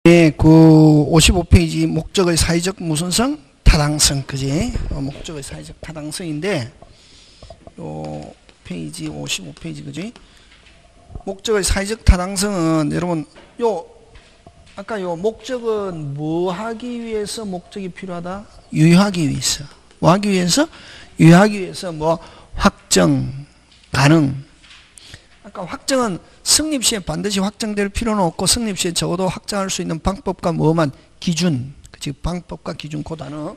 네, 그 55페이지 목적의 사회적 무슨성? 타당성, 그지? 목적의 사회적 타당성인데, 요 페이지 55페이지, 그지? 목적의 사회적 타당성은 여러분, 아까 요 목적은 뭐 하기 위해서 목적이 필요하다? 유효하기 위해서. 뭐 하기 위해서? 유효하기 위해서 뭐 확정, 가능. 아까 확정은 성립 시에 반드시 확정될 필요는 없고 성립 시에 적어도 확정할 수 있는 방법과 뭐만 기준, 즉 방법과 기준 그 단어.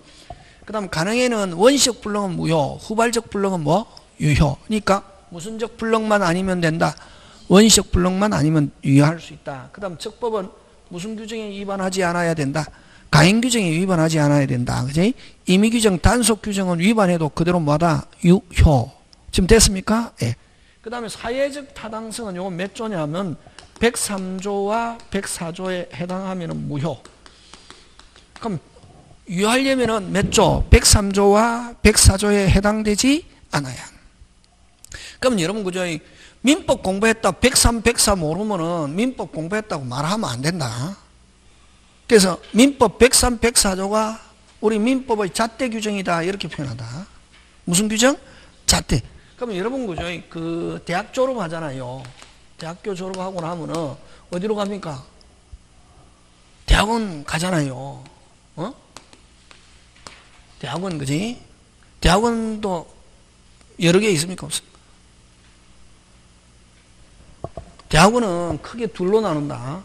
그다음 가능에는 원시적 불능은 무효, 후발적 불능은 뭐 유효. 그러니까 무슨적 불능만 아니면 된다. 원시적 불능만 아니면 유효할 수 있다. 그다음 적법은 무슨 규정에 위반하지 않아야 된다. 가행 규정에 위반하지 않아야 된다. 그지? 임의 규정, 단속 규정은 위반해도 그대로 뭐다? 유효. 지금 됐습니까? 예. 그 다음에 사회적 타당성은 요거 몇 조냐면 103조와 104조에 해당하면 무효. 그럼 유효하려면 몇 조? 103조와 104조에 해당되지 않아야. 그럼 여러분 그죠? 민법 공부했다 103, 104 모르면은 민법 공부했다고 말하면 안 된다. 그래서 민법 103, 104조가 우리 민법의 잣대 규정이다 이렇게 표현한다. 무슨 규정? 잣대. 그럼 여러분 그죠? 그 대학 졸업하잖아요. 대학교 졸업하고 나면은 어디로 갑니까? 대학원 가잖아요. 어? 대학원 그지? 대학원도 여러 개 있습니까? 없습니까? 대학원은 크게 둘로 나눈다.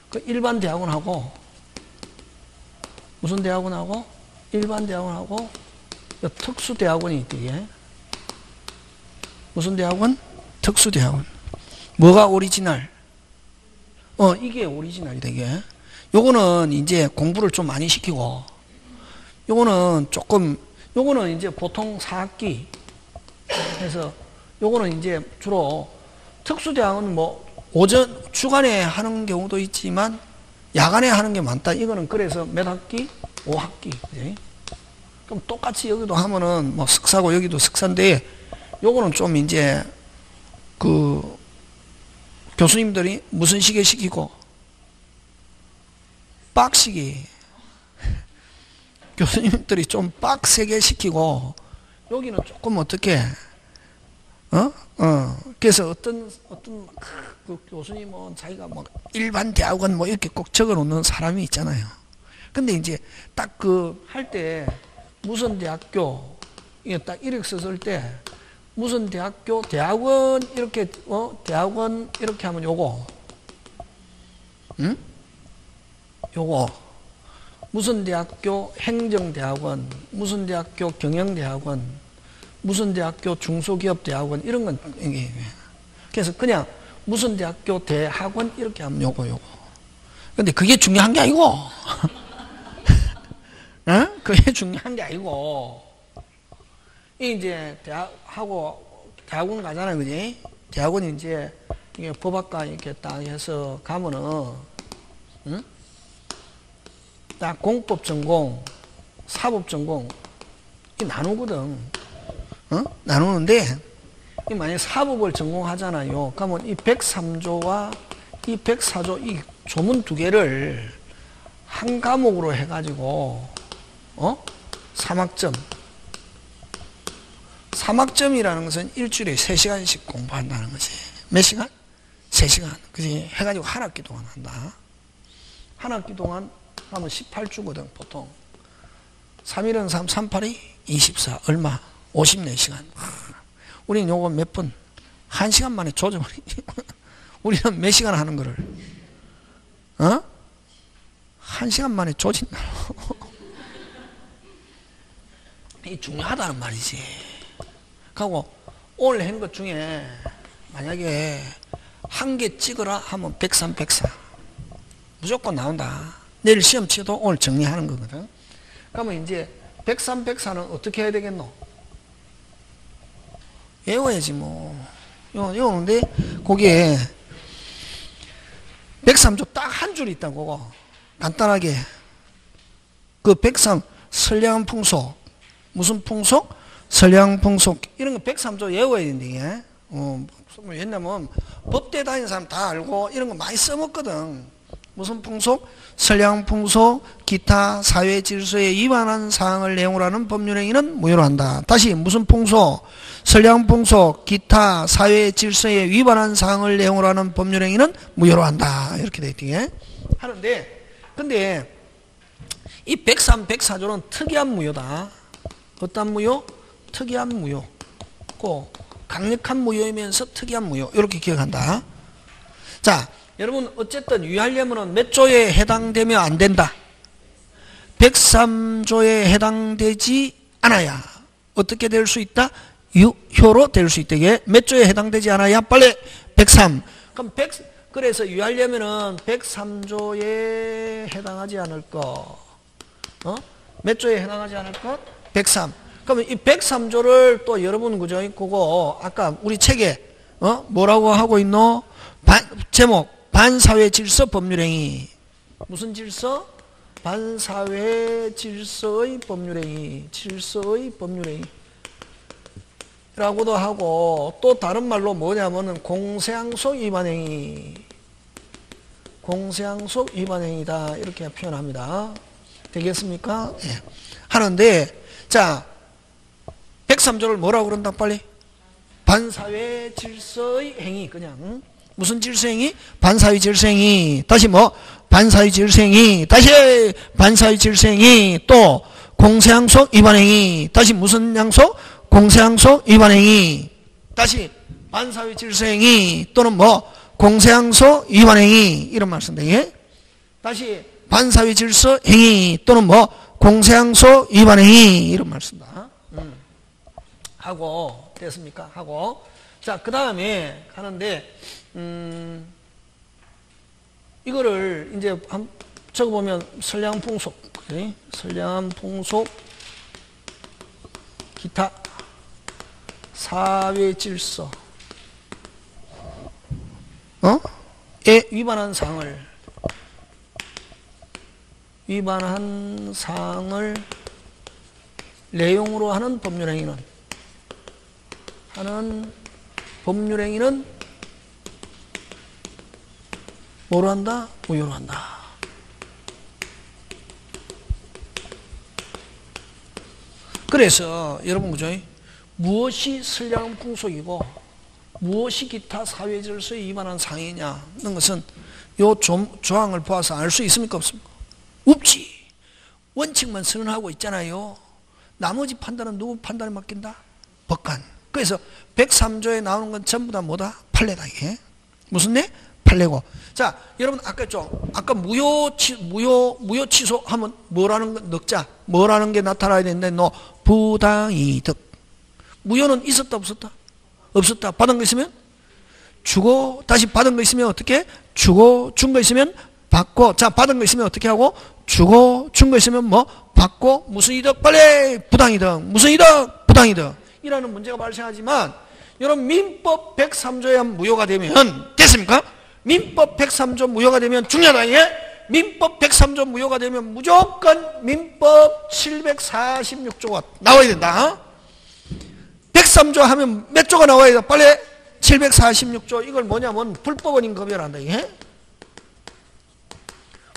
그 일반 대학원하고 무슨 대학원하고 일반 대학원하고 특수 대학원이 있대. 무슨 대학원? 특수 대학원. 뭐가 오리지널? 이게 오리지널이다 이게. 요거는 이제 공부를 좀 많이 시키고 요거는 조금 요거는 이제 보통 4학기 해서 요거는 이제 주로 특수대학은 뭐 오전 주간에 하는 경우도 있지만 야간에 하는 게 많다. 이거는 그래서 몇 학기? 5학기. 그치? 그럼 똑같이 여기도 하면은 뭐 석사고 여기도 석사인데 요거는 좀 이제 그 교수님들이 무슨 시기에 시키고 빡시기 교수님들이 좀 빡세게 시키고 여기는 조금 어떻게 그래서 어떤 그 교수님은 자기가 뭐 일반 대학원 뭐 이렇게 꼭 적어 놓는 사람이 있잖아요. 근데 이제 딱 그 할 때 무슨 대학교 이게 딱 이렇게 썼을 때 무슨 대학교 대학원 이렇게 대학원 이렇게 하면 요거 요거 무슨 대학교 행정대학원 무슨 대학교 경영대학원 무슨 대학교 중소기업대학원 이런 건 이게 그래서 그냥 무슨 대학교 대학원 이렇게 하면 요거 근데 그게 중요한 게 아니고 그게 중요한 게 아니고 이제 대학원 가잖아요, 그지? 대학원이 이제 이게 법학과 이렇게 딱 해서 가면은 딱 공법 전공, 사법 전공 이 나누거든. 나누는데 만약에 사법을 전공하잖아요. 그러면 이 103조와 이 104조 이 조문 두 개를 한 과목으로 해가지고 3학점 3학점이라는 것은 일주일에 3시간씩 공부한다는 거지. 몇 시간? 3시간. 그지? 해가지고 한 학기 동안 한다. 한 학기 동안 하면 18주거든, 보통. 3일은 3, 38이 24. 얼마? 54시간. 우리는 요거 몇 분? 1시간 만에 조져버리지. 우리는 몇 시간 하는 거를? 1시간 만에 조진다. 이게 중요하다는 말이지. 하고 오늘 한 것 중에 만약에 한 개 찍으라 하면 103, 104 무조건 나온다. 내일 시험 치도 오늘 정리하는 거거든. 그러면 이제 103, 104는 어떻게 해야 되겠노? 외워야지 뭐. 외우는데 거기에 103조 딱 한 줄 있다고. 간단하게 그 103 선량한 풍속 무슨 풍속? 선량 풍속 이런 거 103조 외워야 된대. 왜냐면 법대 다니는 사람 다 알고 이런 거 많이 써먹거든. 무슨 풍속? 선량 풍속, 기타 사회 질서에 위반한 사항을 내용으로 하는 법률행위는 무효로 한다. 다시 무슨 풍속? 선량 풍속, 기타 사회 질서에 위반한 사항을 내용으로 하는 법률행위는 무효로 한다. 이렇게 돼 있대. 하는데 근데 이 103, 104조는 특이한 무효다. 어떤 무효? 특이한 무효. 꼭 강력한 무효이면서 특이한 무효. 이렇게 기억한다. 자, 여러분 어쨌든 유의하려면 몇 조에 해당되면 안 된다. 103조에 해당되지 않아야 어떻게 될 수 있다? 유효로 될 수 있다. 이게 몇 조에 해당되지 않아야 빨리 103. 그럼 그래서 유의하려면은 103조에 해당하지 않을 것. 몇 조에 해당하지 않을 것? 103. 그러면 이 103조를 또 여러분 그죠? 그거 아까 우리 책에 뭐라고 하고 있노? 제목 반사회 질서 법률행위. 무슨 질서? 반사회 질서의 법률행위. 질서의 법률행위 라고도 하고 또 다른 말로 뭐냐면은 공세항속 위반행위. 공세항속 위반행위다. 이렇게 표현합니다. 되겠습니까? 예. 하는데 자 103조를 뭐라고 그런다 빨리? 반사회 질서의 행위. 그냥 무슨 질서행위? 반사회 질서행위. 다시 뭐? 반사회 질서행위. 다시 반사회 질서행위. 또 공세항속 위반행위. 다시 무슨 양속? 공세항속 위반행위. 다시 반사회 질서행위 또는 뭐? 공세항속 위반행위. 이런 말 쓴다. 예? 다시 반사회 질서 행위 또는 뭐? 공세항속 위반행위. 이런 말 쓴다. 하고 됐습니까? 하고 자 그 다음에 하는데 이거를 이제 한번 적어보면 선량한 풍속, 선량한 풍속, 기타 사회 질서 에 위반한 사항을 내용으로 하는 법률행위는 뭐로 한다? 무효로 한다. 그래서 여러분 그죠? 무엇이 선량한 풍속이고 무엇이 기타 사회 질서에 위반한 사항이냐는 것은 요 조항을 보아서 알 수 있습니까? 없습니까? 없지. 원칙만 선언하고 있잖아요. 나머지 판단은 누구 판단에 맡긴다? 법관. 그래서 103조에 나오는 건 전부 다 뭐다? 판례다. 이게 무슨 내? 판례고. 자, 여러분 아까 무효 취소 하면 뭐라는 거 넣자. 뭐라는 게 나타나야 되는데 너 부당이득. 무효는 있었다 없었다? 없었다. 받은 거 있으면 주고 다시 받은 거 있으면 어떻게? 주고 준 거 있으면 받고. 자, 받은 거 있으면 어떻게 하고? 주고 준 거 있으면 뭐? 받고. 무슨 이득? 빨리 부당이득. 무슨 이득? 부당이득. 이라는 문제가 발생하지만 여러분 민법 103조에 무효가 되면 됐습니까? 민법 103조 무효가 되면 중요하다. 예? 민법 103조 무효가 되면 무조건 민법 746조가 나와야 된다. 103조 하면 몇 조가 나와야 돼? 빨리 746조. 이걸 뭐냐면 불법 원인급여란다. 예?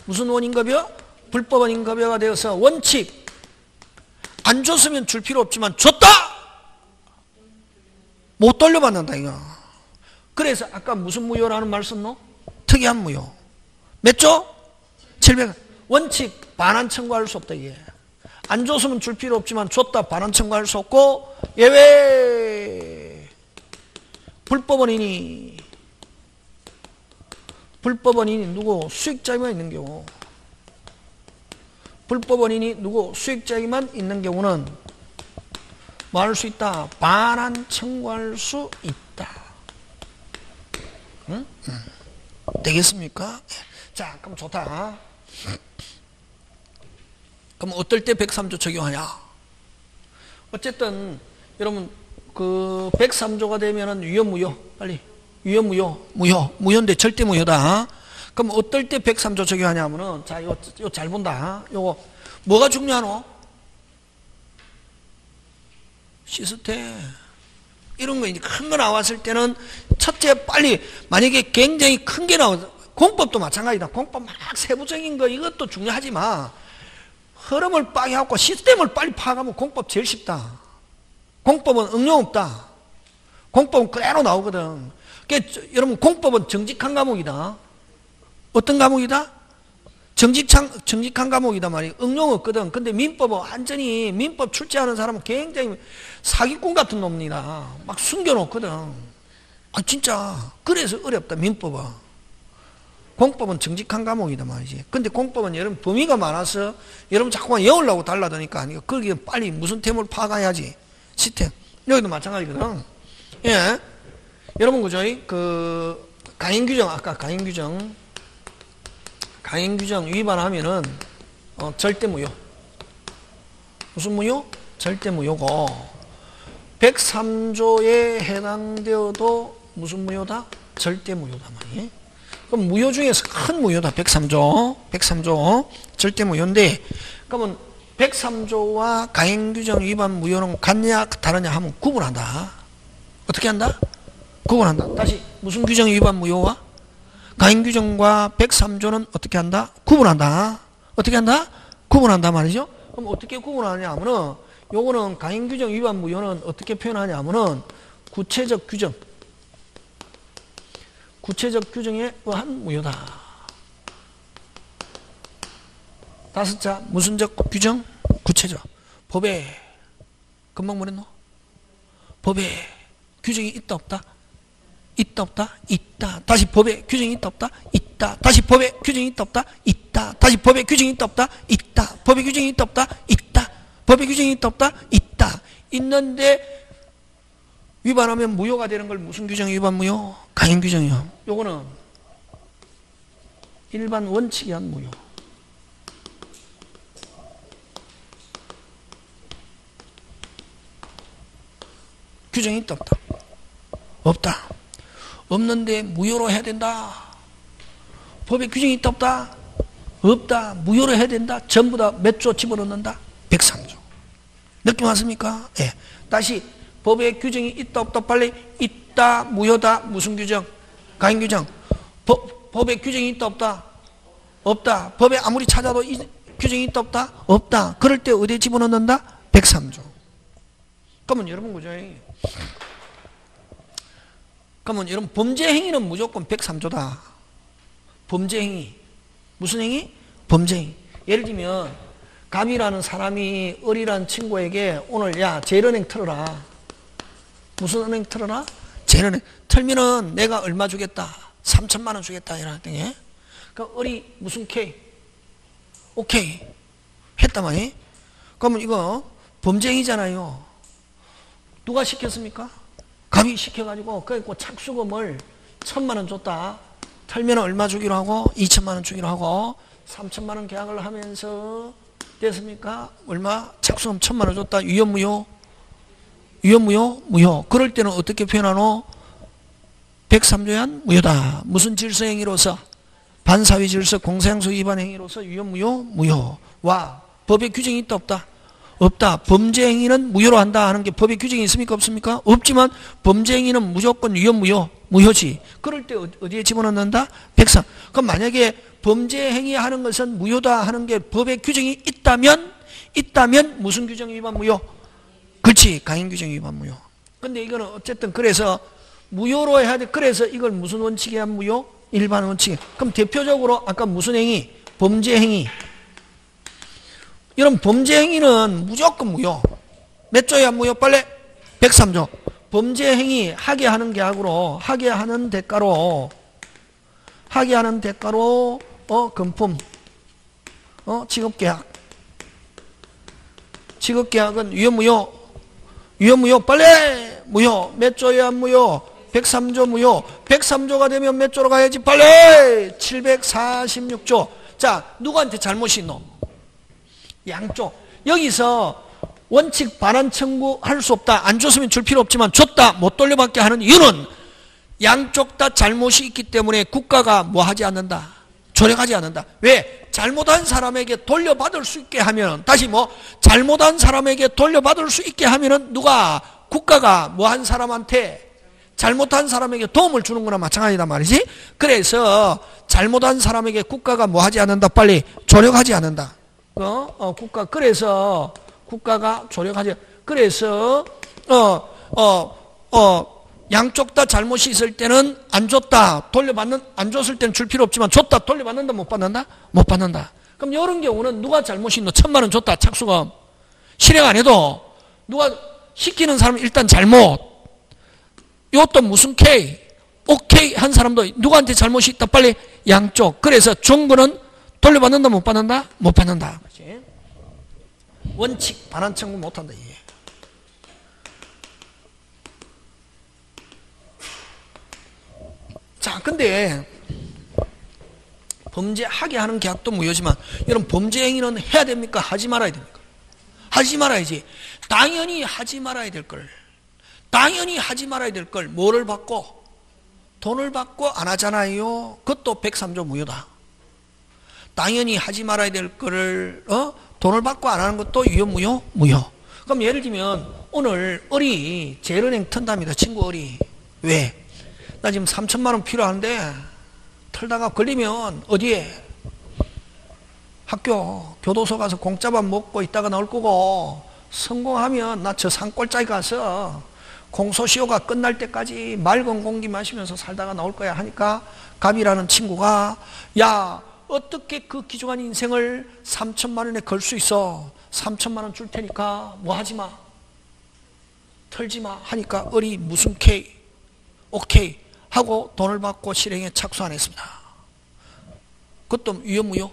무슨 원인급여? 불법 원인급여가 되어서 원칙 안 줬으면 줄 필요 없지만 줬다! 못 돌려받는다 이거. 그래서 아까 무슨 무효라는 말 썼노? 특이한 무효. 몇 조? 700. 원칙 반환 청구할 수 없다 이게. 안 줬으면 줄 필요 없지만 줬다 반환 청구할 수 없고 예외. 불법 원인이 누구? 수익자에만 있는 경우. 불법 원인이 누구? 수익자에만 있는 경우는 뭐 할 수 있다? 반환 청구할 수 있다. 응? 되겠습니까? 자, 그럼 좋다. 그럼 어떨 때 103조 적용하냐? 어쨌든 여러분 그 103조가 되면은 유효 무효 빨리 유효 무효인데 절대 무효다. 그럼 어떨 때 103조 적용하냐면은 자 이거 잘 본다. 요거 뭐가 중요하노? 시스템 이런 거 이제 큰 거 나왔을 때는 첫째 빨리 만약에 굉장히 큰 게 나와 공법도 마찬가지다. 공법 막 세부적인 거 이것도 중요하지만 흐름을 빨리 하고 시스템을 빨리 파악하면 공법 제일 쉽다. 공법은 응용 없다. 공법은 그대로 나오거든. 그러니까 여러분 공법은 정직한 과목이다. 어떤 과목이다? 정직한 과목이다 말이에요. 응용 없거든. 근데 민법은 완전히 민법 출제하는 사람은 굉장히 사기꾼 같은 놈이다. 막 숨겨놓거든. 아 진짜 그래서 어렵다 민법은. 공법은 정직한 과목이다 말이지. 근데 공법은 여러분 범위가 많아서 여러분 자꾸만 외우려고 달라드니까 아니고 거기에 빨리 무슨 템을 파가야지. 시스템. 여기도 마찬가지거든. 예. 여러분 그죠? 그 강행규정 아까 강행규정 위반하면은 절대무효. 무슨 무효? 절대무효고 103조에 해당되어도 무슨 무효다? 절대무효다 말이에요. 그럼 무효 중에서 큰 무효다. 103조 절대무효인데 그러면 103조와 강행규정 위반 무효는 같냐 다르냐 하면 구분한다. 어떻게 한다? 구분한다. 다시 무슨 규정 위반 무효와 강행규정과 103조는 어떻게 한다? 구분한다. 어떻게 한다? 구분한다 말이죠. 그럼 어떻게 구분하냐 하면은 요거는 강행규정 위반 무효는 어떻게 표현하냐 하면은 구체적 규정에 의한 무효다. 다섯자 무슨적 규정? 구체적. 법에 금방 뭐랬노? 법에 규정이 있다 없다? 있다 없다? 있다. 다시 법에 규정이 있다 없다? 있다. 다시 법에 규정이 있다 없다? 있다. 다시 법에 규정이 있다 없다? 있다. 법에 규정이 있다 없다? 있다. 법에 규정이 있다 없다? 있다. 있는데 위반하면 무효가 되는 걸 무슨 규정 위반 무효? 강행규정이요. 요거는 일반 원칙에 의한 무효. 규정이 있다 없다? 없다. 없는데 무효로 해야 된다. 법에 규정이 있다 없다? 없다. 무효로 해야 된다. 전부 다 몇 조 집어넣는다? 103조. 느낌 왔습니까? 예. 다시 법에 규정이 있다 없다? 빨리 있다. 무효다. 무슨 규정? 강행규정. 법에 규정이 있다 없다? 없다. 법에 아무리 찾아도 규정이 있다 없다? 없다. 그럴 때 어디에 집어넣는다? 103조. 그러면 여러분 그죠? 그러면 여러분 범죄 행위는 무조건 103조다. 범죄 행위. 무슨 행위? 범죄 행위. 예를 들면 갑이라는 사람이 을이라는 친구에게 오늘 야 제일은행 틀어라. 무슨 은행 틀어라? 제일은행. 틀면은 내가 얼마 주겠다. 3천만 원 주겠다. 이런 땡에. 그러니까 을이 무슨 K? 오케이. 했단 말이에요. 그러면 이거 범죄 행위잖아요. 누가 시켰습니까? 갑이 시켜가지고 그래갖고 착수금을 1,000만 원 줬다. 털면 얼마 주기로 하고 2천만 원 주기로 하고 3천만 원 계약을 하면서 됐습니까? 얼마? 착수금 1,000만 원 줬다. 위헌무효? 위헌무효? 무효. 그럴 때는 어떻게 표현하노? 103조에 한 무효다. 무슨 질서행위로서? 반사회 질서 공사양수 위반 행위로서 위헌무효? 무효. 와 법에 규정이 있다 없다? 없다. 범죄 행위는 무효로 한다 하는 게 법에 규정이 있습니까? 없습니까? 없지만 범죄 행위는 무조건 위헌무효, 무효지. 그럴 때 어디에 집어넣는다? 103. 그럼 만약에 범죄 행위 하는 것은 무효다 하는 게 법에 규정이 있다면 무슨 규정 위반 무효? 그렇지. 강행규정 위반 무효. 근데 이거는 어쨌든 그래서 무효로 해야 돼. 그래서 이걸 무슨 원칙에 의한 무효? 일반 원칙에. 그럼 대표적으로 아까 무슨 행위? 범죄 행위. 이런 범죄 행위는 무조건 무효. 몇 조에 한 무효? 빨리 103조. 범죄 행위 하게 하는 계약으로 하게 하는 대가로 금품 직업계약. 직업계약은 위헌무효. 위헌무효 빨리 무효. 몇 조에 한 무효? 103조 무효. 103조가 되면 몇 조로 가야지? 빨리 746조. 자 누구한테 잘못이 있노? 양쪽. 여기서 원칙 반환 청구할 수 없다. 안 줬으면 줄 필요 없지만 줬다. 못 돌려받게 하는 이유는 양쪽 다 잘못이 있기 때문에 국가가 뭐 하지 않는다. 조력하지 않는다. 왜? 잘못한 사람에게 돌려받을 수 있게 하면 다시 잘못한 사람에게 돌려받을 수 있게 하면은 누가? 국가가 뭐 한 사람한테 잘못한 사람에게 도움을 주는 거나 마찬가지다 말이지. 그래서 잘못한 사람에게 국가가 뭐 하지 않는다? 빨리 조력하지 않는다. 그래서 국가가 조력하지. 그래서 양쪽 다 잘못이 있을 때는 안 줬다. 안 줬을 때는 줄 필요 없지만 줬다. 돌려받는다. 못 받는다? 못 받는다. 그럼 이런 경우는 누가 잘못이 있노? 1,000만 원 줬다. 착수금. 실행 안 해도 누가 시키는 사람은 일단 잘못. 이것도 무슨 K, 오케이 한 사람도 누구한테 잘못이 있다. 빨리 양쪽. 그래서 정부는 돌려받는다. 못 받는다? 못 받는다. 그렇지? 원칙 반환 청구 못한다. 이게. 자, 근데 범죄하게 하는 계약도 무효지만 여러분 범죄 행위는 해야 됩니까? 하지 말아야 됩니까? 하지 말아야지. 당연히 하지 말아야 될 걸. 당연히 하지 말아야 될 걸 뭐를 받고? 돈을 받고 안 하잖아요. 그것도 103조 무효다. 당연히 하지 말아야 될 거를 돈을 받고 안 하는 것도 유효 무효? 무효. 그럼 예를 들면 오늘 어리 제일은행 튼답니다. 친구 어리. 왜? 나 지금 3,000만 원 필요한데 털다가 걸리면 어디에? 학교 교도소 가서 공짜밥 먹고 있다가 나올 거고 성공하면 나 저 산골짜기 가서 공소시효가 끝날 때까지 맑은 공기 마시면서 살다가 나올 거야 하니까 갑이라는 친구가 야 어떻게 그 귀중한 인생을 3,000만 원에 걸 수 있어? 3,000만 원 줄 테니까 뭐 하지 마. 털지 마 하니까 어리 무슨 K 오케이 하고 돈을 받고 실행에 착수 안 했습니다. 그것도 유효 무효?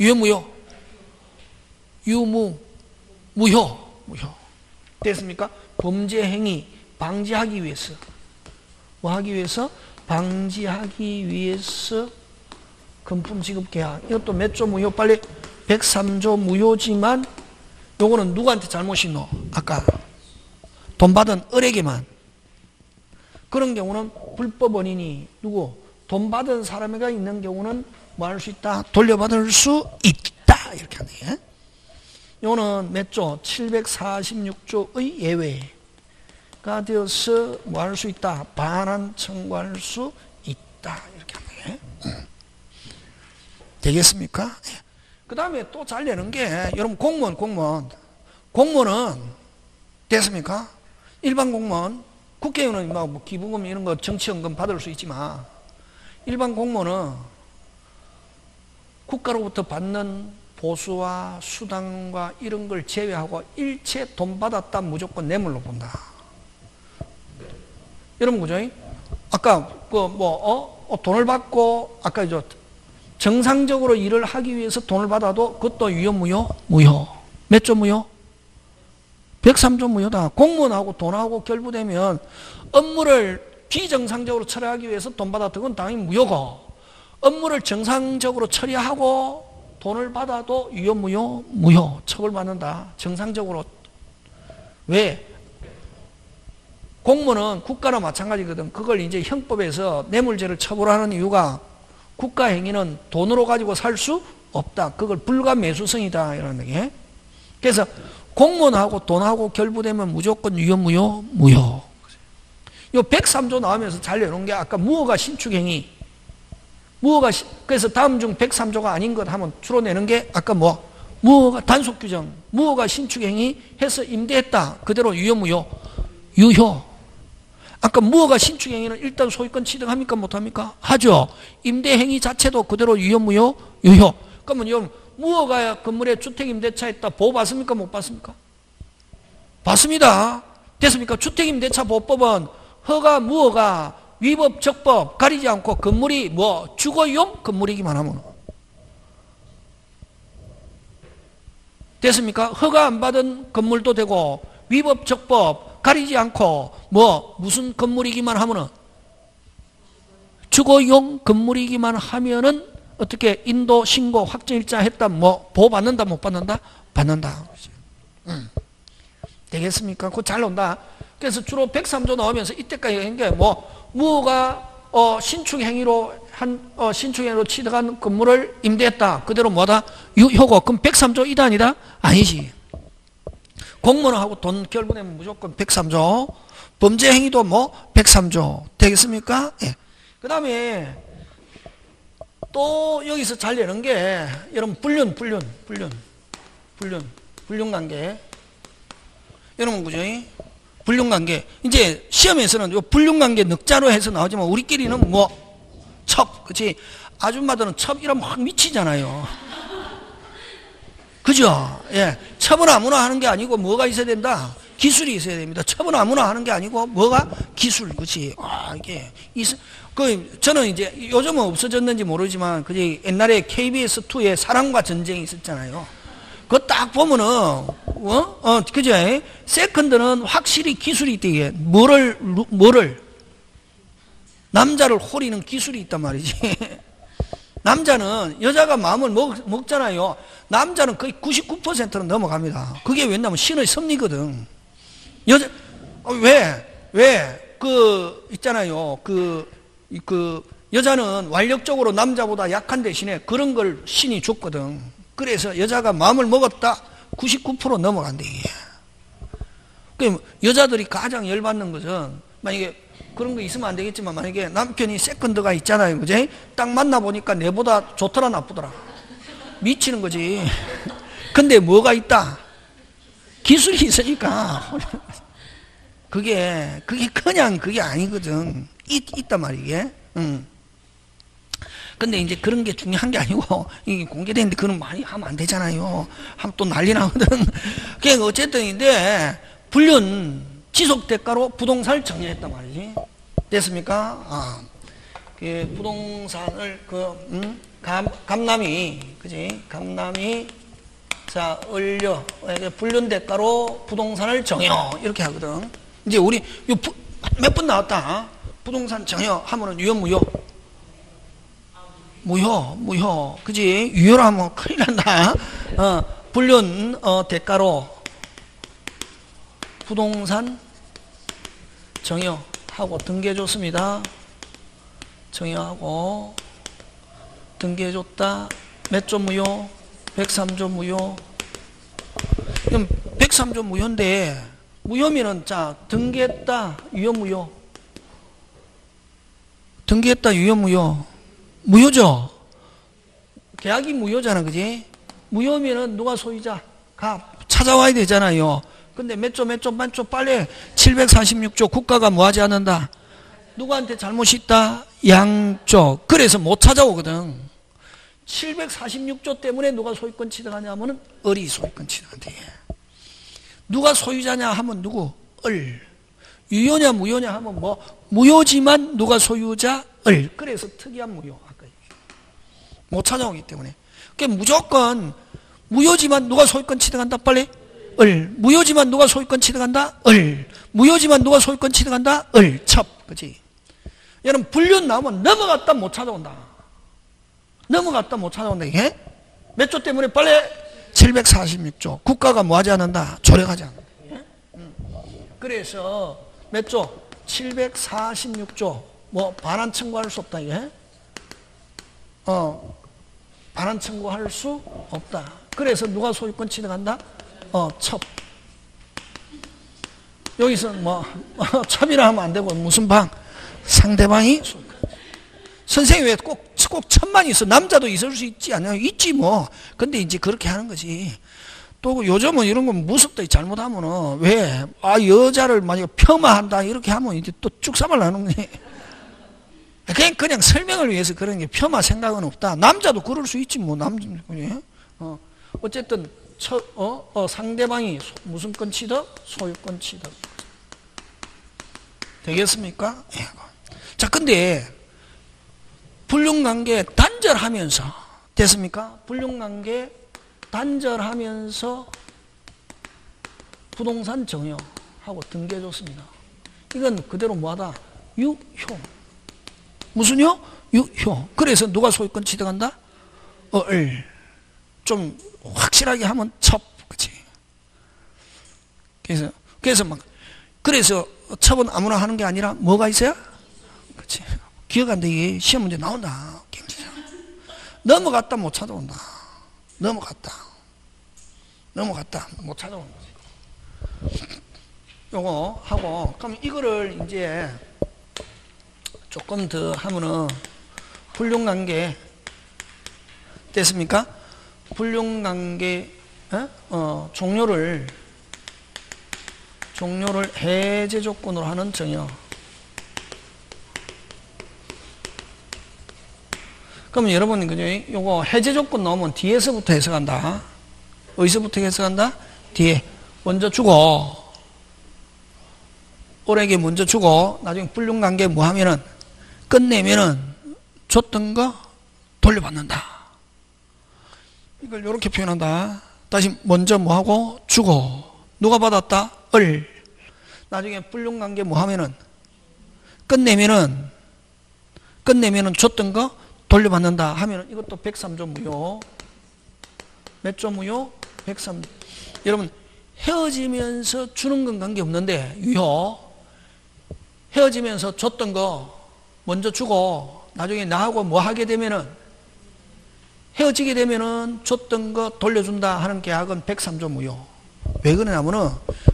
유효 무효? 유무 무효. 무효. 됐습니까? 범죄 행위 방지하기 위해서 뭐 하기 위해서? 방지하기 위해서 금품 지급 계약. 이것도 몇 조 무효? 빨리 103조 무효지만 요거는 누구한테 잘못이 있노? 아까 돈 받은 을에게만. 그런 경우는 불법 원인이 누구? 돈 받은 사람에게 있는 경우는 뭐 할 수 있다? 돌려받을 수 있다. 이렇게 하네. 요거는 몇 조? 746조의 예외가 되어서 뭐 할 수 있다? 반환 청구할 수 있다. 이렇게 하네. 되겠습니까? 그 다음에 또 잘 내는 게 여러분 공무원은 됐습니까? 일반 공무원 국회의원은 뭐 기부금 이런 거 정치연금 받을 수 있지만 일반 공무원은 국가로부터 받는 보수와 수당과 이런 걸 제외하고 일체 돈 받았다 무조건 뇌물로 본다. 여러분 그죠? 아까 돈을 받고 아까 정상적으로 일을 하기 위해서 돈을 받아도 그것도 유효 무효? 무효. 몇 조 무효? 103조 무효다. 공무원하고 돈하고 결부되면 업무를 비정상적으로 처리하기 위해서 돈 받았던 건 당연히 무효고 업무를 정상적으로 처리하고 돈을 받아도 유효 무효? 무효. 처벌받는다. 정상적으로. 왜? 공무원은 국가나 마찬가지거든. 그걸 이제 형법에서 뇌물죄를 처벌하는 이유가 국가 행위는 돈으로 가지고 살 수 없다. 그걸 불가매수성이다. 이런 얘기. 그래서 공무원하고 돈하고 결부되면 무조건 유효 무효? 무효. 요 103조 나오면서 잘 내놓은 게 아까 무허가 신축행위. 그래서 다음 중 103조가 아닌 것 하면 주로 내는 게 아까 무허가 단속 규정. 무허가 신축행위 해서 임대했다. 그대로 유효 무효? 유효. 아까 무허가 신축행위는 일단 소유권 취득합니까? 못합니까? 하죠. 임대행위 자체도 그대로 유효 무효? 유효. 그러면 무허가 건물에 주택임대차 했다. 보호 받습니까? 못 받습니까? 받습니다. 됐습니까? 주택임대차 보호법은 허가 무허가 위법 적법 가리지 않고 건물이 주거용 건물이기만 하면 됐습니까? 허가 안 받은 건물도 되고 위법 적법 가리지 않고 무슨 건물이기만 하면은 주거용 건물이기만 하면은 어떻게 인도 신고 확정일자 했다 보호 받는다 못 받는다? 받는다. 되겠습니까? 그거 잘 논다. 그래서 주로 103조 나오면서 이때까지 한 게 무허가 신축행위로 신축행위로 취득한 건물을 임대했다. 그대로 뭐다? 유효고. 그럼 103조 이다 아니다? 아니지. 공무원하고 돈 결부되면 무조건 103조 범죄 행위도 뭐 103조 되겠습니까? 예. 그 다음에 또 여기서 잘 내는 게 여러분 불륜관계 여러분 그죠? 불륜관계 이제 시험에서는 요 불륜관계 늑자로 해서 나오지만 우리끼리는 뭐 첩 그치? 아줌마들은 첩 이러면 막 미치잖아요. 그죠? 예. 첩은 아무나 하는 게 아니고 뭐가 있어야 된다? 기술이 있어야 됩니다. 첩은 아무나 하는 게 아니고 뭐가? 기술. 그치? 이게 저는 이제 요즘은 없어졌는지 모르지만 그지 옛날에 KBS2에 사랑과 전쟁이 있었잖아요. 그거 딱 보면은 그죠? 세컨드는 확실히 기술이 있대. 이게 뭐를 남자를 호리는 기술이 있단 말이지. 남자는 여자가 마음을 먹잖아요. 남자는 거의 99%는 넘어갑니다. 그게 왜냐면 신의 섭리거든. 있잖아요. 여자는 완력적으로 남자보다 약한 대신에 그런 걸 신이 줬거든. 그래서 여자가 마음을 먹었다 99% 넘어간대. 여자들이 가장 열받는 것은 만약에 그런 거 있으면 안 되겠지만 만약에 남편이 세컨드가 있잖아요. 그지? 딱 만나보니까 내보다 좋더라 나쁘더라. 미치는 거지. 근데 뭐가 있다? 기술이 있으니까. 그게 그냥 그게 아니거든. 있단 말이게. 근데 이제 그런 게 중요한 게 아니고, 이게 공개되는데 그런 많이 하면 안 되잖아요. 하면 또 난리 나거든. 그냥 어쨌든인데, 불륜, 지속 대가로 부동산을 정리했단 말이지. 됐습니까? 부동산을, 감남이, 그지? 감남이, 자, 불륜 대가로 부동산을 정여. 이렇게 하거든. 이제 우리, 몇 번 나왔다. 부동산 정여 하면은 유효, 무효. 그지? 유효로 하면 큰일 난다. 불륜, 대가로 부동산 정여하고 등기해줬습니다. 정여하고 등기해줬다. 몇 조 무효? 103조 무효. 그럼 103조 무효인데 무효면은 자 등기했다 유효 무효. 등기했다 유효 무효. 무효죠. 계약이 무효잖아, 그지? 무효면은 누가 소유자? 찾아와야 되잖아요. 근데 몇 조 빨리 746조 국가가 뭐 하지 않는다? 누구한테 잘못이 있다? 양쪽. 그래서 못 찾아오거든. 746조 때문에 누가 소유권 취득하냐 하면은 을이 소유권 취득한대. 누가 소유자냐 하면 누구? 을. 유효냐 무효냐 하면 뭐? 무효지만 누가 소유자? 을. 그래서 특이한 무효. 아까 못 찾아오기 때문에. 그러니까 무조건 무효지만 누가 소유권 취득한다? 빨리. 을. 무효지만 누가 소유권 취득한다? 을. 무효지만 누가 소유권 취득한다? 을. 첩. 그치? 여러분, 불륜 나오면 넘어갔다 못 찾아온다. 넘어갔다 못 찾아온다, 이게? 몇 조 때문에 빨리? 746조. 국가가 뭐 하지 않는다? 조력하지 않는다. 그래서 몇 조? 746조. 뭐, 반환 청구할 수 없다, 이게? 반환 청구할 수 없다. 그래서 누가 소유권 취득한다? 첩. 여기서 뭐, 첩이라 하면 안 되고, 무슨 방? 상대방이 선생님 왜 꼭 첩만 있어? 남자도 있을 수 있지 않냐? 있지 뭐. 근데 이제 그렇게 하는 거지. 또 요즘은 이런 건 무섭다. 잘못하면은 왜? 여자를 만약에 폄하한다 이렇게 하면 이제 또 쭉 삼으려는 거지. 그냥 설명을 위해서 그런 게 폄하 생각은 없다. 남자도 그럴 수 있지 뭐. 어쨌든 상대방이 무슨 권 취득? 소유권 취득. 되겠습니까? 자, 근데 불륜관계 단절하면서 됐습니까? 불륜관계 단절하면서 부동산 정여하고 등기해줬습니다. 이건 그대로 뭐하다? 유효. 무슨요? 유효. 그래서 누가 소유권 취득한다? 을. 좀 확실하게 하면 첩. 그치? 그래서 첩은 아무나 하는 게 아니라 뭐가 있어야? 그치? 기억 안 돼. 이게 시험 문제 나온다. 넘어갔다 못 찾아온다. 넘어갔다 못 찾아오는 거지. 요거 하고, 그럼 이거를 이제 조금 더 하면은 불륜관계 됐습니까? 불륜관계 종료를 해제 조건으로 하는 정의. 그러면 여러분 그죠? 요거 해제 조건 넣으면 뒤에서부터 해석한다. 어디서부터 해석한다? 뒤에 먼저 주고, 올해에게 먼저 주고 나중에 불륜관계 뭐 하면은 끝내면은 줬던 거 돌려받는다. 이걸 이렇게 표현한다. 다시 먼저 뭐 하고 주고, 누가 받았다? 나중에 불륜관계 뭐 하면은 끝내면은 줬던 거 돌려받는다 하면은 이것도 103조 무효. 몇 조 무효? 103. 여러분 헤어지면서 주는 건 관계없는데 유효. 헤어지면서 줬던 거 먼저 주고 나중에 나하고 뭐 하게 되면은 헤어지게 되면은 줬던 거 돌려준다 하는 계약은 103조 무효. 왜 그러냐면은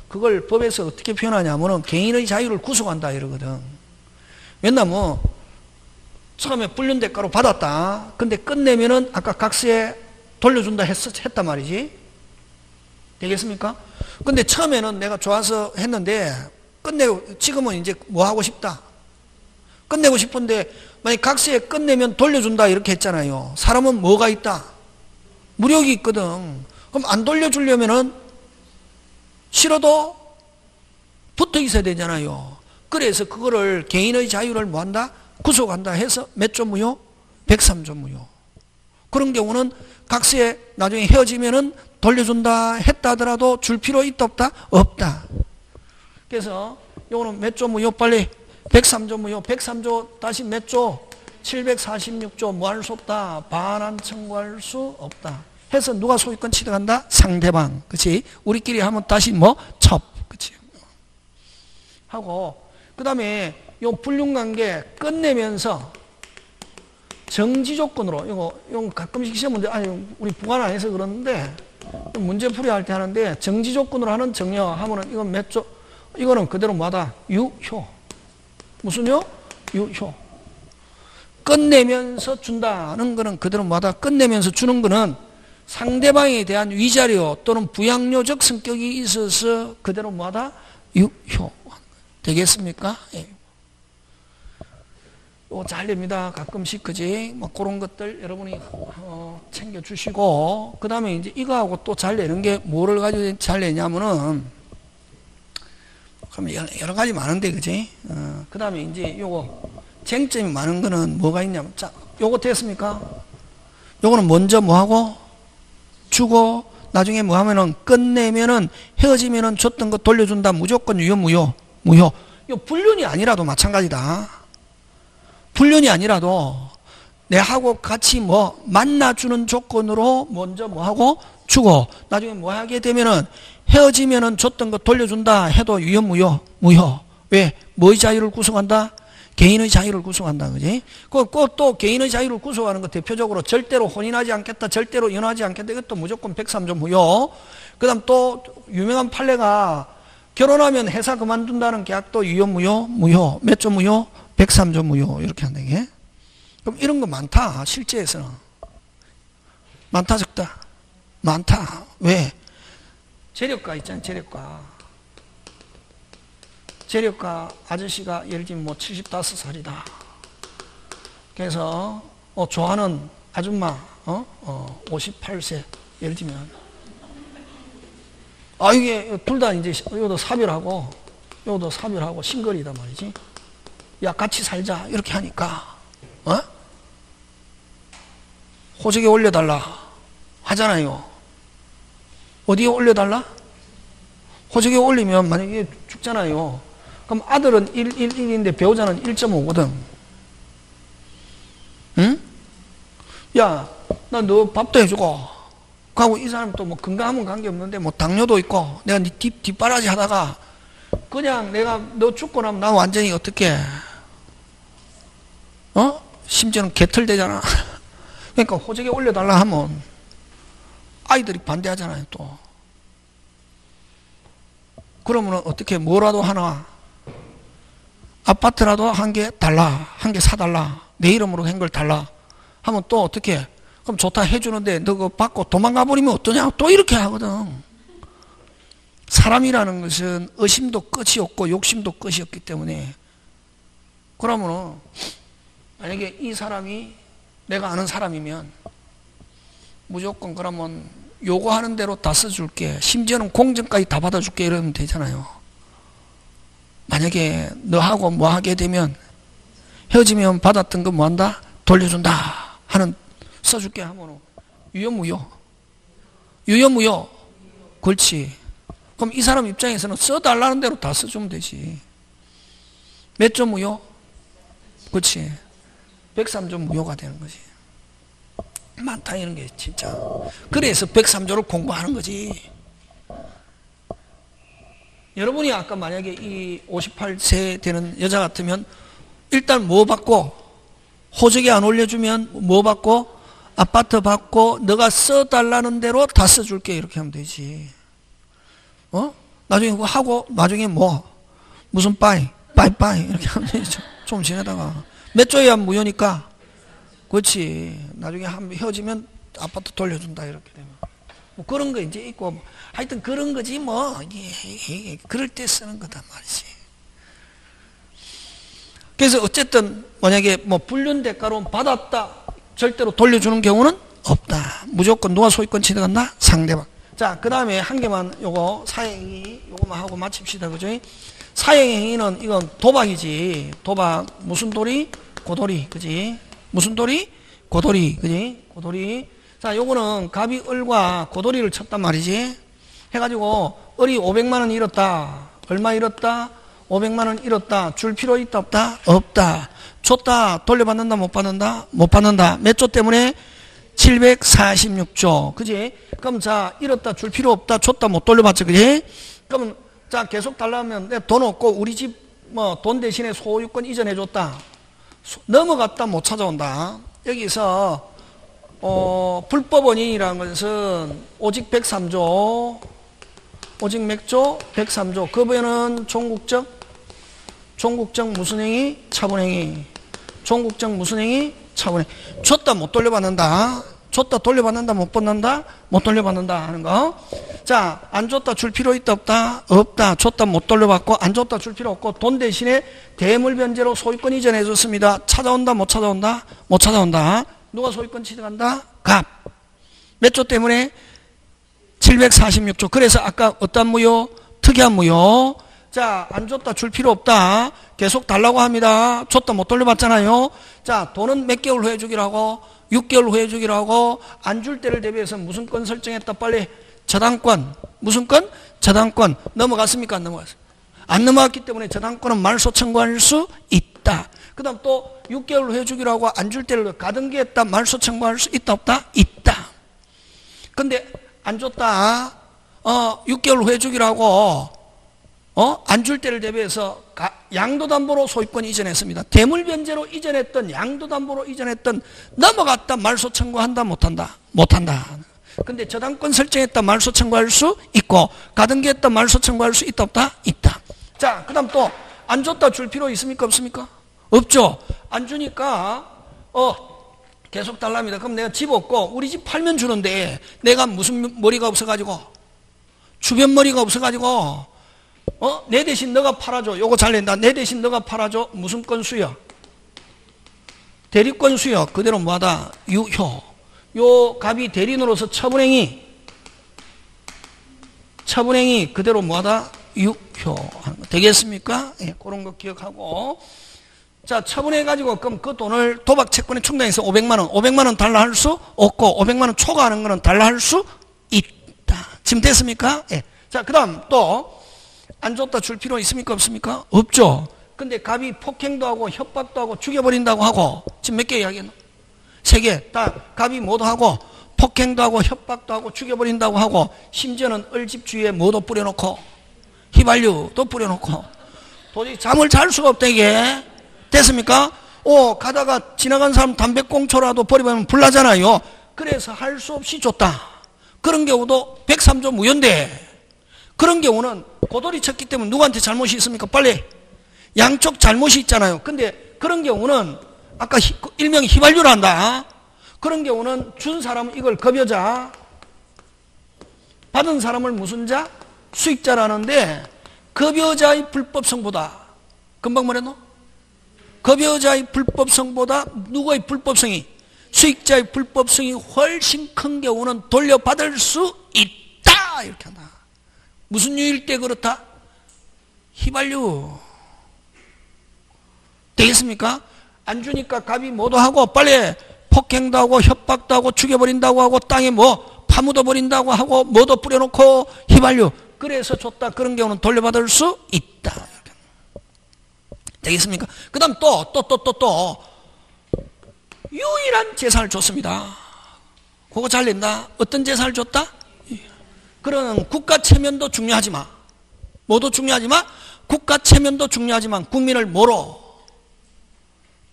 그걸 법에서 어떻게 표현하냐면은 개인의 자유를 구속한다 이러거든. 왜냐면 처음에 불륜 대가로 받았다. 근데 끝내면은 아까 각서에 돌려준다 했단 말이지. 되겠습니까? 근데 처음에는 내가 좋아서 했는데 끝내고 지금은 이제 뭐 하고 싶다. 끝내고 싶은데 만약 각서에 끝내면 돌려준다 이렇게 했잖아요. 사람은 뭐가 있다? 무력이 있거든. 그럼 안 돌려주려면은 싫어도 붙어 있어야 되잖아요. 그래서 그거를 개인의 자유를 뭐 한다? 구속한다 해서 몇 조 무효? 103조 무효. 그런 경우는 각서에 나중에 헤어지면은 돌려준다 했다 하더라도 줄 필요 있다 없다? 없다. 그래서 요거는 몇 조 무효? 빨리 103조 무효. 103조 다시 몇 조? 746조 뭐 할 수 없다. 반환 청구할 수 없다. 해서 누가 소유권 취득한다? 상대방. 그치? 우리끼리 하면 다시 뭐? 첩. 그치? 하고 그 다음에 요 불륜관계 끝내면서 정지 조건으로 이거 가끔씩 시험 문제 아니 우리 부관 안 해서 그러는데 문제풀이 할 때 하는데 정지 조건으로 하는 정여 하면은 이건 몇 조? 이거는 그대로 뭐다? 유효. 무슨요? 유효. 끝내면서 준다는 거는 그대로 뭐다? 끝내면서 주는 거는 상대방에 대한 위자료 또는 부양료적 성격이 있어서 그대로 뭐다? 유효. 되겠습니까? 예. 잘 됩니다. 가끔씩, 그지? 뭐 그런 것들 여러분이 챙겨주시고, 그 다음에 이제 이거하고 또 잘 내는 게 뭐를 가지고 잘 내냐면은, 그럼 여러 가지 많은데, 그지? 그 다음에 이제 요거, 쟁점이 많은 거는 뭐가 있냐면, 자, 요거 됐습니까? 요거는 먼저 뭐 하고, 주고, 나중에 뭐 하면은, 끝내면은, 헤어지면은 줬던 거 돌려준다. 무조건 유효, 무효. 요 불륜이 아니라도 마찬가지다. 불륜이 아니라도 내하고 같이 뭐 만나주는 조건으로 먼저 뭐 하고 주고 나중에 뭐 하게 되면은 헤어지면은 줬던 거 돌려준다 해도 유효 무효? 무효. 왜? 뭐의 자유를 구속한다? 개인의 자유를 구속한다. 그지? 또 개인의 자유를 구속하는 거 대표적으로 절대로 혼인하지 않겠다. 절대로 이혼하지 않겠다. 이것도 무조건 103조 무효. 그 다음 또 유명한 판례가 결혼하면 회사 그만둔다는 계약도 유효 무효? 무효. 몇 조 무효? 103조 무효. 이렇게 한다 이게. 그럼 이런 거 많다. 실제에서는. 많다 적다? 많다. 왜? 재력가 있잖아요. 재력가. 재력가 아저씨가 예를 들면 뭐 75살이다. 그래서 좋아하는 아줌마 58세 예를 들면 이게 둘 다 이제 요도 사별하고 요도 사별하고 싱글이다 말이지. 야 같이 살자 이렇게 하니까 호적에 올려달라 하잖아요. 어디에 올려달라? 호적에 올리면 만약에 죽잖아요. 그럼 아들은 1인데 배우자는 1.5거든. 응? 야, 나 너 밥도 해주고 하고 이 사람 또 뭐 건강하면 관계없는데 뭐 당뇨도 있고 내가 네 뒷바라지 하다가 그냥 내가 너 죽고 나면 나 완전히 어떻게 심지어는 개털되잖아. 그러니까 호적에 올려달라 하면 아이들이 반대하잖아요 또. 그러면 어떻게 뭐라도 하나 아파트라도 한 개 달라, 한 개 사달라, 내 이름으로 한 걸 달라 하면 또 어떻게 그럼 좋다 해주는데 너 그거 받고 도망가 버리면 어떠냐 또 이렇게 하거든. 사람이라는 것은 의심도 끝이 없고 욕심도 끝이 없기 때문에 그러면 만약에 이 사람이 내가 아는 사람이면 무조건 그러면 요구하는 대로 다 써줄게, 심지어는 공정까지 다 받아줄게 이러면 되잖아요. 만약에 너하고 뭐 하게 되면 헤어지면 받았던 거 뭐 한다? 돌려준다 하는 써줄게 하면 유효무효? 유효무효? 그렇지. 그럼 이 사람 입장에서는 써달라는 대로 다 써주면 되지. 몇 점 무효? 그렇지. 103조 무효가 되는 거지. 많다 이런 게 진짜. 그래서 103조를 공부하는 거지. 여러분이 아까 만약에 이 58세 되는 여자 같으면 일단 뭐 받고 호적에 안 올려주면 뭐 받고 아파트 받고 너가 써달라는 대로 다 써줄게 이렇게 하면 되지. 나중에 그거 하고 나중에 뭐 무슨 빠이 이렇게 하면 되지. 좀 지내다가 몇 조야 무효니까 그렇지. 나중에 한번 헤어지면 아파트 돌려준다 이렇게 되면 뭐 그런 거 이제 있고 뭐. 하여튼 그런 거지 뭐 그럴 때 쓰는 거다 말이지. 그래서 어쨌든 만약에 뭐 불륜 대가로 받았다 절대로 돌려주는 경우는 없다. 무조건 누가 소유권 취득한다? 상대방. 자, 그 다음에 한 개만 요거 사행위 요거만 하고 마칩시다. 그죠? 사행행위는 이건 도박이지. 도박 무슨 도리? 고도리. 그지? 무슨 도리? 고도리. 그지? 고도리. 자, 요거는 갑이 을과 고도리를 쳤단 말이지. 해가지고 을이 500만원 잃었다. 얼마 잃었다? 500만원 잃었다. 줄 필요 있다 없다? 없다. 줬다. 돌려받는다 못 받는다? 못 받는다. 몇 조 때문에? 746조. 그지? 그럼 자, 잃었다 줄 필요 없다. 줬다 못 돌려받지. 그지? 그럼 자, 계속 달라면 내 돈 없고 우리 집 뭐 돈 대신에 소유권 이전해 줬다. 넘어갔다 못 찾아온다. 여기서 불법 원인이라는 것은 오직 103조, 오직 몇 조? 103조. 그 외에는 종국적 무슨 행위? 차분행위. 종국적 무슨 행위? 차분행위. 줬다 못 돌려받는다. 줬다 돌려받는다 못 받는다? 못 돌려받는다 하는 거. 자, 안 줬다 줄 필요 있다 없다? 없다. 줬다 못 돌려받고 안 줬다 줄 필요 없고 돈 대신에 대물 변제로 소유권 이전해 줬습니다. 찾아온다 못 찾아온다? 못 찾아온다. 누가 소유권 취득한다? 갑. 몇 조 때문에? 746조. 그래서 아까 어떤 무효? 특이한 무효. 자, 안 줬다 줄 필요 없다. 계속 달라고 합니다. 줬다 못 돌려받잖아요. 자, 돈은 몇 개월 후에 주기라고? 6개월 후에 주기라고. 안 줄 때를 대비해서 무슨 건 설정했다? 빨리. 저당권. 무슨 건? 저당권. 넘어갔습니까? 안 넘어갔습니까? 안 넘어갔기 때문에 저당권은 말소 청구할 수 있다. 그 다음 또 6개월 후에 주기라고 안 줄 때를 가등기했다. 말소 청구할 수 있다 없다? 있다. 근데 안 줬다. 6개월 후에 주기라고 안 줄 때를 대비해서 양도담보로 소유권 이전했습니다. 대물변제로 이전했던 양도담보로 이전했던 넘어갔다. 말소 청구한다 못한다? 못한다. 근데 저당권 설정했다. 말소 청구할 수 있고 가등기했다. 말소 청구할 수 있다 없다? 있다. 자, 그 다음 또 안 줬다 줄 필요 있습니까 없습니까? 없죠. 안 주니까 계속 달랍니다. 그럼 내가 집 없고 우리 집 팔면 주는데 내가 무슨 머리가 없어가지고 주변 머리가 없어가지고 내 대신 너가 팔아줘. 요거 잘 낸다. 내 대신 너가 팔아줘. 무슨 건 수여? 대리권 수여. 그대로 뭐하다? 유효. 요 갑이 대리인으로서 처분행위 그대로 뭐하다? 유효. 되겠습니까? 예, 그런 거 기억하고. 자, 처분해가지고 그럼 그 돈을 도박 채권에 충당해서 500만원 달라 할 수 없고 500만원 초과하는 거는 달라 할 수 있다. 지금 됐습니까? 예. 자, 그 다음 또 안 줬다 줄 필요 있습니까 없습니까? 없죠. 근데 갑이 폭행도 하고 협박도 하고 죽여버린다고 하고 지금 몇 개 이야기했나? 3개. 다 갑이 모두 하고 폭행도 하고 협박도 하고 죽여버린다고 하고 심지어는 을집 주위에 뭐도 뿌려놓고 휘발유도 뿌려놓고 도저히 잠을 잘 수가 없다 이게. 됐습니까? 가다가 지나간 사람 담배꽁초라도 버리면 불나잖아요. 그래서 할 수 없이 줬다. 그런 경우도 103조 무효인데 그런 경우는 고돌이 쳤기 때문에 누구한테 잘못이 있습니까? 빨리. 양쪽 잘못이 있잖아요. 근데 그런 경우는 아까 일명 휘발유를 한다. 그런 경우는 준 사람은 이걸 급여자, 받은 사람을 무슨 자? 수익자라는데 급여자의 불법성보다, 금방 뭐랬노? 급여자의 불법성보다 누구의 불법성이? 수익자의 불법성이 훨씬 큰 경우는 돌려받을 수 있다. 이렇게 한다. 무슨 유일 때 그렇다? 휘발유. 되겠습니까? 안 주니까 갑이 뭐도 하고 빨리 폭행도 하고 협박도 하고 죽여버린다고 하고 땅에 뭐 파묻어버린다고 하고 뭐도 뿌려놓고 휘발유. 그래서 줬다. 그런 경우는 돌려받을 수 있다. 되겠습니까? 그 다음 또 유일한 재산을 줬습니다. 그거 잘 낸다. 어떤 재산을 줬다? 그러는 국가 체면도 중요하지만, 뭐도 중요하지만, 국가 체면도 중요하지만 국민을 뭐로?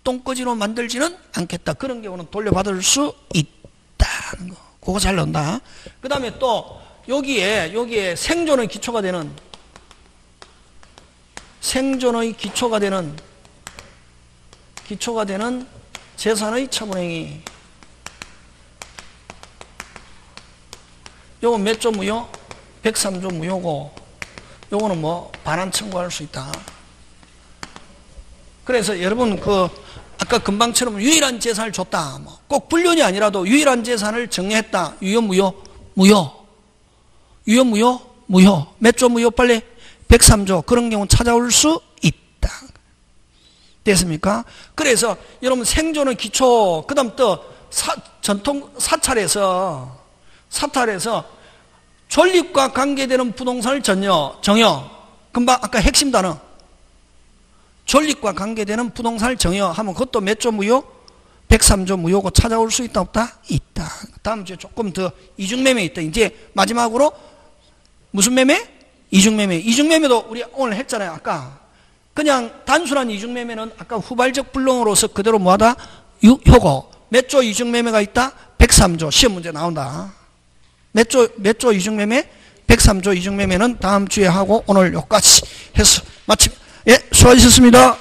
똥꼬지로 만들지는 않겠다. 그런 경우는 돌려받을 수 있다는 거. 그거 잘 넣는다. 그 다음에 또 여기에 생존의 기초가 되는 재산의 처분행위. 요건 몇 조 무효? 103조 무효고, 요거는 뭐 반환 청구할 수 있다. 그래서 여러분 아까 금방처럼 유일한 재산을 줬다. 뭐 꼭 불륜이 아니라도 유일한 재산을 정리했다. 유효 무효? 무효. 유효 무효? 무효. 몇 조 무효? 빨리 103조. 그런 경우 찾아올 수 있다. 됐습니까? 그래서 여러분 생존의 기초, 그 다음 또 전통 사찰에서 존립과 관계되는 부동산을 정여. 금방 아까 핵심 단어. 존립과 관계되는 부동산을 정여 하면 그것도 몇 조 무효? 103조 무효고 찾아올 수 있다 없다? 있다. 다음 주에 조금 더 이중매매 있다. 이제 마지막으로 무슨 매매? 이중매매. 이중매매도 우리 오늘 했잖아요. 아까 그냥 단순한 이중매매는 아까 후발적 불능으로서 그대로 뭐하다? 효고. 몇 조 이중매매가 있다? 103조. 시험 문제 나온다. 몇 조 이중매매? 103조 이중매매는 다음 주에 하고 오늘 여기까지 해서 마칩니다. 예, 수고하셨습니다.